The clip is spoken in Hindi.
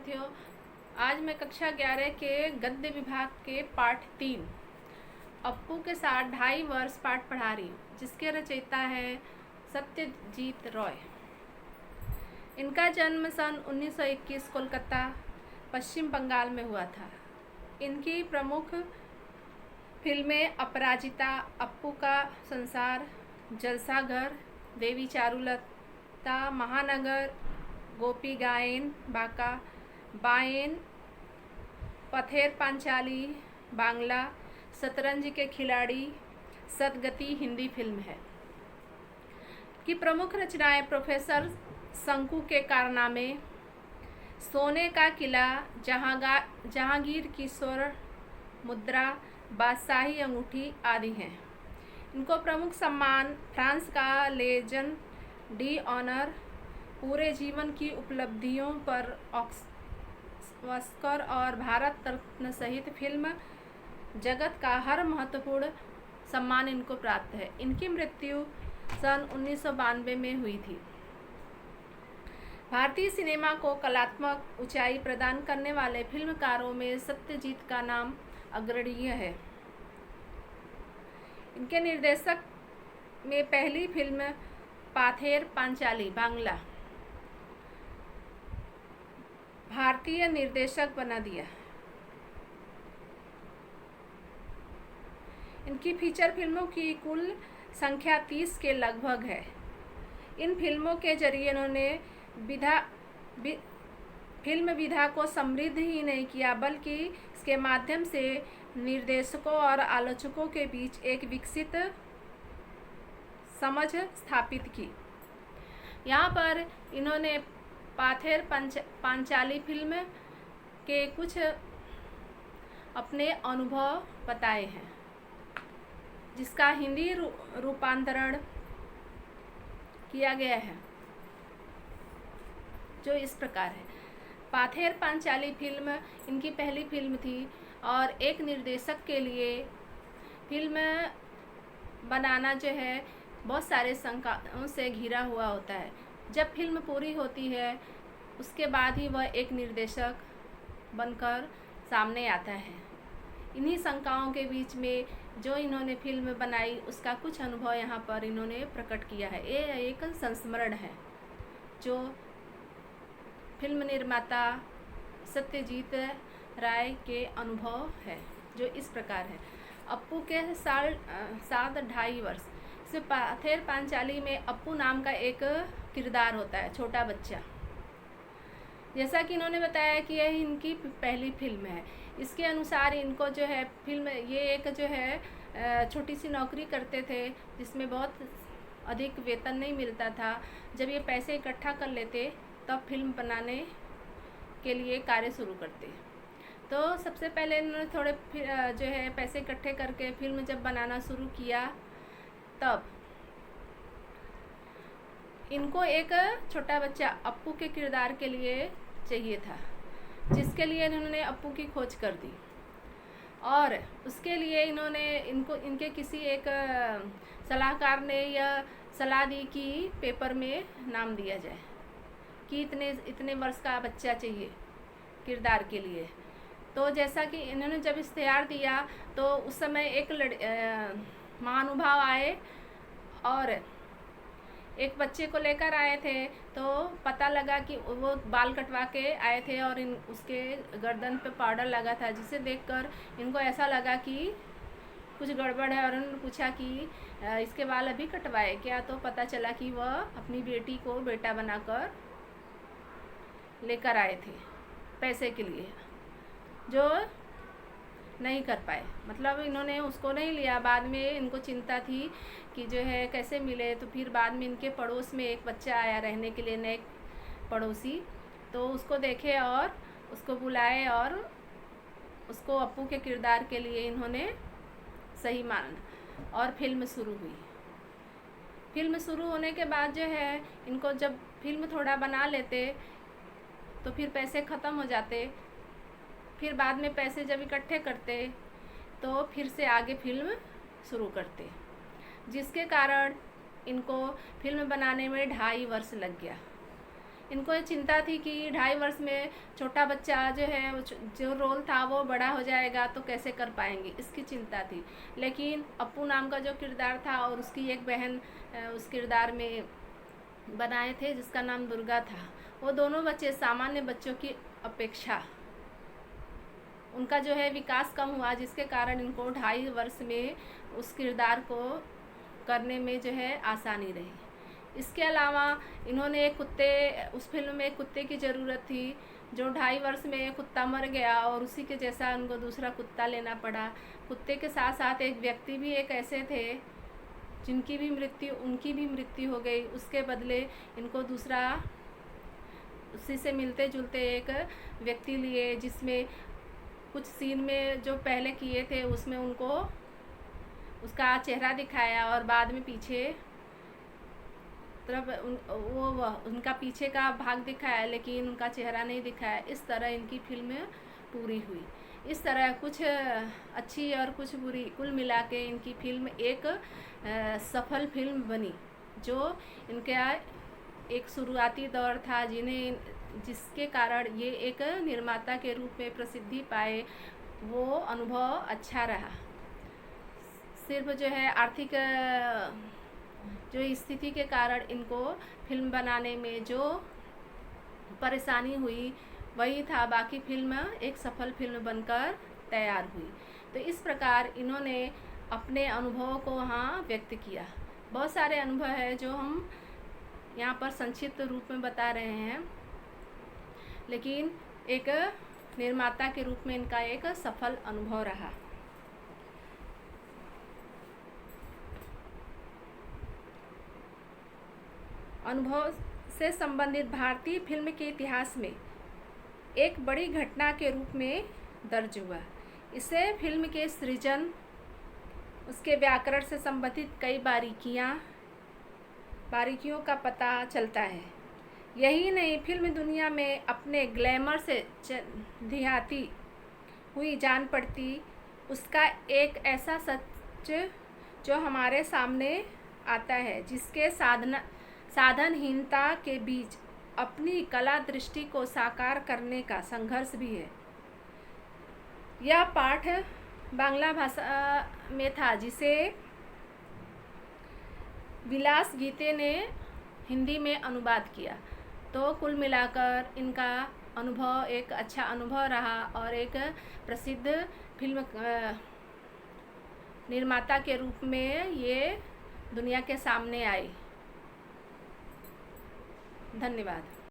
विद्यार्थियों, आज मैं कक्षा 11 के गद्य विभाग के पाठ 3 अप्पू के साथ 2.5 वर्ष पाठ पढ़ा रही हूँ, जिसके रचयिता है सत्यजीत रॉय। इनका जन्म सन 1921 कोलकाता पश्चिम बंगाल में हुआ था। इनकी प्रमुख फिल्में अपराजिता, अप्पू का संसार, जलसाघर, देवी चारुलता, महानगर, गोपी गायन, बाका, बायन, पथेर पांचाली बांग्ला, शतरंज के खिलाड़ी, सदगति हिंदी फिल्म है। की प्रमुख रचनाएं प्रोफेसर शंकु के कारनामे, सोने का किला, जहांगीर की स्वर्ण मुद्रा, बादशाही अंगूठी आदि हैं। इनको प्रमुख सम्मान फ्रांस का लेजन डी ऑनर, पूरे जीवन की उपलब्धियों पर ऑस्कर और भारत रत्न सहित फिल्म जगत का हर महत्वपूर्ण सम्मान इनको प्राप्त है। इनकी मृत्यु सन 1992 में हुई थी। भारतीय सिनेमा को कलात्मक ऊंचाई प्रदान करने वाले फिल्मकारों में सत्यजीत का नाम अग्रणीय है। इनके निर्देशक में पहली फिल्म पथेर पांचाली बांग्ला भारतीय निर्देशक बना दिया। इनकी फीचर फिल्मों की कुल संख्या 30 के लगभग है। इन फिल्मों के जरिए इन्होंने फिल्म विधा को समृद्ध ही नहीं किया, बल्कि इसके माध्यम से निर्देशकों और आलोचकों के बीच एक विकसित समझ स्थापित की। यहाँ पर इन्होंने पथेर पांचाली फिल्म के कुछ अपने अनुभव बताए हैं, जिसका हिंदी रूपांतरण किया गया है, जो इस प्रकार है। पथेर पांचाली फिल्म इनकी पहली फिल्म थी और एक निर्देशक के लिए फिल्म बनाना जो है बहुत सारे शंकाओं से घिरा हुआ होता है। जब फिल्म पूरी होती है उसके बाद ही वह एक निर्देशक बनकर सामने आता है। इन्हीं शंकाओं के बीच में जो इन्होंने फिल्म बनाई उसका कुछ अनुभव यहाँ पर इन्होंने प्रकट किया है। ये एक संस्मरण है जो फिल्म निर्माता सत्यजीत राय के अनुभव है, जो इस प्रकार है। अप्पू के साथ 2.5 वर्ष। इसमें पथेर पांचाली में अप्पू नाम का एक किरदार होता है, छोटा बच्चा। जैसा कि इन्होंने बताया कि यह इनकी पहली फिल्म है। इसके अनुसार इनको जो है फिल्म, ये एक जो है छोटी सी नौकरी करते थे जिसमें बहुत अधिक वेतन नहीं मिलता था। जब ये पैसे इकट्ठा कर लेते तब फिल्म बनाने के लिए कार्य शुरू करते। तो सबसे पहले इन्होंने थोड़े जो है पैसे इकट्ठे करके फिल्म जब बनाना शुरू किया, तब इनको एक छोटा बच्चा अप्पू के किरदार के लिए चाहिए था, जिसके लिए इन्होंने अप्पू की खोज कर दी। और उसके लिए इनके किसी एक सलाहकार ने यह सलाह दी कि पेपर में नाम दिया जाए कि इतने वर्ष का बच्चा चाहिए किरदार के लिए। तो जैसा कि इन्होंने जब इश्तेहार दिया तो उस समय एक महानुभाव आए और एक बच्चे को लेकर आए थे। तो पता लगा कि वो बाल कटवा के आए थे और उसके गर्दन पे पाउडर लगा था, जिसे देखकर इनको ऐसा लगा कि कुछ गड़बड़ है। और उन्होंने पूछा कि इसके बाल अभी कटवाए क्या? तो पता चला कि वह अपनी बेटी को बेटा बनाकर लेकर आए थे पैसे के लिए, जो नहीं कर पाए। मतलब इन्होंने उसको नहीं लिया। बाद में इनको चिंता थी कि जो है कैसे मिले। तो फिर बाद में इनके पड़ोस में एक बच्चा आया रहने के लिए, नए पड़ोसी। तो उसको देखे और उसको बुलाए और उसको अप्पू के किरदार के लिए इन्होंने सही माना और फिल्म शुरू हुई। फिल्म शुरू होने के बाद जो है इनको, जब फिल्म थोड़ा बना लेते तो फिर पैसे ख़त्म हो जाते। फिर बाद में पैसे जब इकट्ठे करते तो फिर से आगे फिल्म शुरू करते, जिसके कारण इनको फिल्म बनाने में 2.5 वर्ष लग गया। इनको ये चिंता थी कि 2.5 वर्ष में छोटा बच्चा जो है जो रोल था वो बड़ा हो जाएगा तो कैसे कर पाएंगे, इसकी चिंता थी। लेकिन अप्पू नाम का जो किरदार था और उसकी एक बहन उस किरदार में बनाए थे जिसका नाम दुर्गा था, वो दोनों बच्चे सामान्य बच्चों की अपेक्षा उनका जो है विकास कम हुआ, जिसके कारण इनको 2.5 वर्ष में उस किरदार को करने में जो है आसानी रही। इसके अलावा इन्होंने एक कुत्ते, उस फिल्म में एक कुत्ते की ज़रूरत थी जो 2.5 वर्ष में कुत्ता मर गया और उसी के जैसा उनको दूसरा कुत्ता लेना पड़ा। कुत्ते के साथ साथ एक व्यक्ति भी एक ऐसे थे उनकी भी मृत्यु हो गई। उसके बदले इनको दूसरा उसी से मिलते जुलते एक व्यक्ति लिए, जिसमें कुछ सीन में जो पहले किए थे उसमें उनको उसका चेहरा दिखाया और बाद में पीछे तरफ उनका पीछे का भाग दिखाया लेकिन उनका चेहरा नहीं दिखाया। इस तरह इनकी फिल्म पूरी हुई। इस तरह कुछ अच्छी और कुछ बुरी, कुल मिला के इनकी फिल्म एक सफल फिल्म बनी, जो इनका एक शुरुआती दौर था जिसके कारण ये एक निर्माता के रूप में प्रसिद्धि पाए। वो अनुभव अच्छा रहा। सिर्फ जो है आर्थिक जो स्थिति के कारण इनको फिल्म बनाने में जो परेशानी हुई वही था, बाकी फिल्म एक सफल फिल्म बनकर तैयार हुई। तो इस प्रकार इन्होंने अपने अनुभव को वहाँ व्यक्त किया। बहुत सारे अनुभव है जो हम यहाँ पर संक्षिप्त रूप में बता रहे हैं, लेकिन एक निर्माता के रूप में इनका एक सफल अनुभव रहा। अनुभव से संबंधित भारतीय फिल्म के इतिहास में एक बड़ी घटना के रूप में दर्ज हुआ। इसे फिल्म के सृजन, उसके व्याकरण से संबंधित कई बारीकियों का पता चलता है। यही नहीं, फिल्म दुनिया में अपने ग्लैमर से दिहाती हुई जान पड़ती उसका एक ऐसा सच जो हमारे सामने आता है, जिसके साधनहीनता के बीच अपनी कला दृष्टि को साकार करने का संघर्ष भी है। यह पाठ बांग्ला भाषा में था, जिसे विलास गीते ने हिंदी में अनुवाद किया। तो कुल मिलाकर इनका अनुभव एक अच्छा अनुभव रहा और एक प्रसिद्ध फिल्म निर्माता के रूप में ये दुनिया के सामने आई। धन्यवाद।